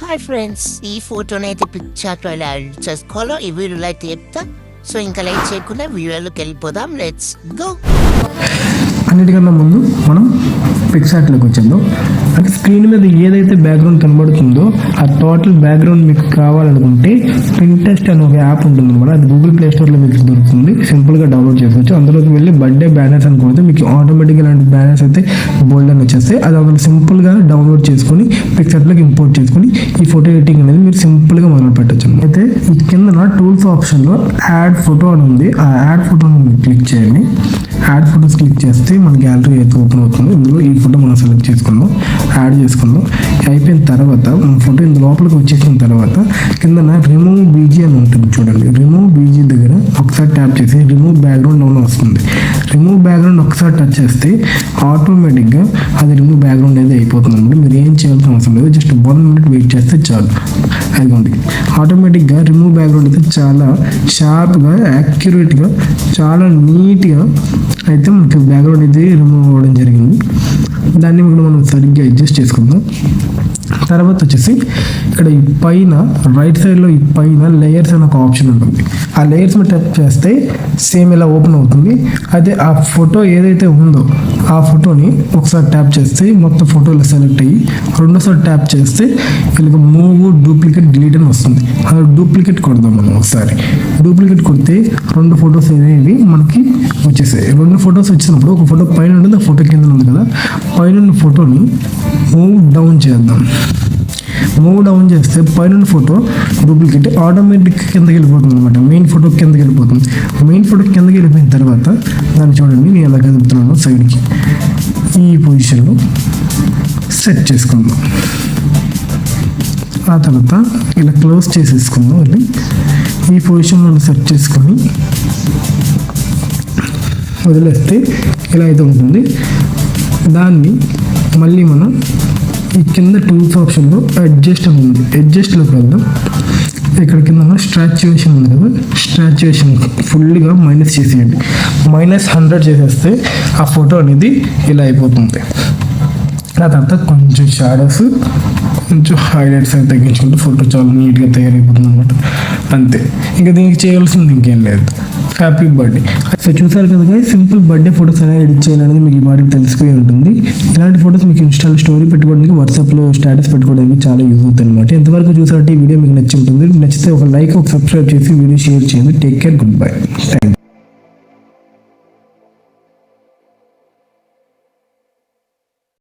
Hi friends, ఈ ఫోటోని అయితే పిక్చర్లో ఇలా యాడ్ చేసుకోవాలో ఈ వీడియోలో అయితే చెప్తా. సో ఇంకా లైక్ చేయకుండా వీడియోలోకి వెళ్ళిపోదాం. Let's go. అన్నిటికన్నా ముందు మనం పిక్సార్ట్లోకి వచ్చేద్దాం. అంటే స్క్రీన్ మీద ఏదైతే బ్యాక్గ్రౌండ్ కనబడుతుందో ఆ టోటల్ బ్యాక్గ్రౌండ్ మీకు కావాలనుకుంటే పింటెస్ట్ అనే ఒక యాప్ ఉంటుంది అనమాట. అది గూగుల్ ప్లే స్టోర్లో మీకు దొరుకుతుంది. సింపుల్గా డౌన్లోడ్ చేసుకోవచ్చు. అందులోకి వెళ్ళి బర్త్డే బ్యానర్స్ అనుకుంటే మీకు ఆటోమేటిక్గా ఇలాంటి బ్యానర్స్ అయితే బోల్డ్ అని వచ్చేస్తాయి. అది అందులో సింపుల్గా డౌన్లోడ్ చేసుకొని పిక్సార్ట్లోకి ఇంపోర్ట్ చేసుకొని ఈ ఫోటో ఎడిటింగ్ అనేది మీరు సింపుల్గా మొదలు పెట్టచ్చు. అయితే ఈ కింద టూల్స్ ఆప్షన్లో యాడ్ ఫోటో అని ఉంది. ఆ యాడ్ ఫోటోని మీరు క్లిక్ చేయండి. యాడ్ ఫోటోస్ క్లిక్ చేస్తే మన గ్యాలరీ అయితే ఓపెన్ అవుతుంది. ఇందులో ఈ ఫోటో మనం సెలెక్ట్ చేసుకుందాం, యాడ్ చేసుకుందాం. అయిపోయిన తర్వాత మన ఫోటో ఇందు లోపలికి వచ్చేసిన తర్వాత కింద రిమూవ్ బీజీ అని ఉంటుంది చూడండి. రిమూవ్ బీజీ దగ్గర ఒకసారి ట్యాప్ చేసి రిమూవ్ బ్యాక్గ్రౌండ్ అని వస్తుంది. రిమూవ్ బ్యాక్గ్రౌండ్ ఒకసారి టచ్ చేస్తే ఆటోమేటిక్గా అది రిమూవ్ బ్యాక్గ్రౌండ్ అనేది అయిపోతుంది అనమాట. మీరు ఏం చేయాల్సిన అవసరం లేదు, జస్ట్ 1 minute వెయిట్ చేస్తే చాలు. అదిగోండి, ఆటోమేటిక్గా రిమూవ్ బ్యాక్గ్రౌండ్ అయితే చాలా షార్ప్గా, యాక్యురేట్గా, చాలా నీట్గా అయితే మనకి బ్యాక్గ్రౌండ్ అయితే రిమూవ్ అవ్వడం జరిగింది. దాన్ని కూడా మనం సరిగ్గా అడ్జస్ట్ చేసుకుందాం. తర్వాత వచ్చేసి ఇక్కడ ఈ పైన రైట్ సైడ్లో ఈ పైన లేయర్స్ అనే ఒక ఆప్షన్ ఉంటుంది. ఆ లేయర్స్ మీద టచ్ చేస్తే సేమ్ ఇలా ఓపెన్ అవుతుంది. అయితే ఆ ఫోటో ఏదైతే ఉందో ఆ ఫోటోని ఒకసారి ట్యాప్ చేస్తే మొత్తం ఫోటోలు సెలెక్ట్ అయ్యి రెండోసారి ట్యాప్ చేస్తే ఇలా మూవ్, డూప్లికేట్, డిలీట్ అని వస్తుంది. అలా డూప్లికేట్ కొడదాం మనం. ఒకసారి డూప్లికేట్ కొడితే 2 ఫొటోస్ అనేవి మనకి వచ్చేసాయి. 2 ఫొటోస్ వచ్చినప్పుడు ఒక ఫోటో పైన ఉంటుంది, ఆ ఫోటో కింద ఉంది కదా. పైన ఫోటోని మూవ్ డౌన్ చేద్దాం. మూవ్ డౌన్ చేస్తే పైన ఫోటో డూప్లికేట్ ఆటోమేటిక్ కిందకి వెళ్ళిపోతుంది అనమాట. మెయిన్ ఫోటో కిందకి వెళ్ళిపోతుంది. మెయిన్ ఫోటో కిందకి వెళ్ళిపోయిన తర్వాత దాన్ని చూడండి, నేను ఎలా కదుపుతున్నాను సైడ్కి. ఈ పొజిషన్లో సెట్ చేసుకుందాం. ఆ తర్వాత ఇలా క్లోజ్ చేసేసుకుందాం. వెళ్ళి ఈ పొజిషన్లో సెట్ చేసుకొని వదిలేస్తే ఇలా అయితే ఉంటుంది. దాన్ని మళ్ళీ మనం ఈ కింద టూల్స్ ఆప్షన్లో అడ్జస్ట్ అని ఉంది. అడ్జస్ట్లోకి వెళ్దాం. ఇక్కడ కింద స్ట్రాచ్యుయేషన్ ఉంది కదా, స్ట్రాచ్యుయేషన్ ఫుల్గా మైనస్ చేసేయండి. -100 చేసేస్తే ఆ ఫోటో అనేది ఇలా అయిపోతుంది. ఆ తర్వాత కొంచెం షాడోస్, కొంచెం హైలైట్స్ అని తగ్గించుకుంటే ఫోటో చాలా నీట్గా తయారైపోతుంది అనమాట. అంతే, ఇంకా దీనికి చేయాల్సింది ఇంకేం లేదు. Happy birthday. సో చూసారు కదా, సింపుల్ బర్త్డే ఫోటోస్ ఎలా ఎడిట్ చేయాలనేది మీకు ఈ వాటికి తెలిసిపోయి ఉంటుంది. ఇలాంటి ఫోటోస్ మీకు ఇన్స్టాలో స్టోరీ పెట్టుకోవడానికి, వాట్సాప్లో స్టేటస్ పెట్టుకోవడానికి చాలా యూజ్ అవుతుంది అనమాట. ఎంతవరకు చూసారంటే ఈ వీడియో మీకు నచ్చి ఉంటుంది. నచ్చితే ఒక లైక్, ఒక సబ్స్క్రైబ్ చేసి వీడియో షేర్ చేయండి. Take care, good bye, thank you.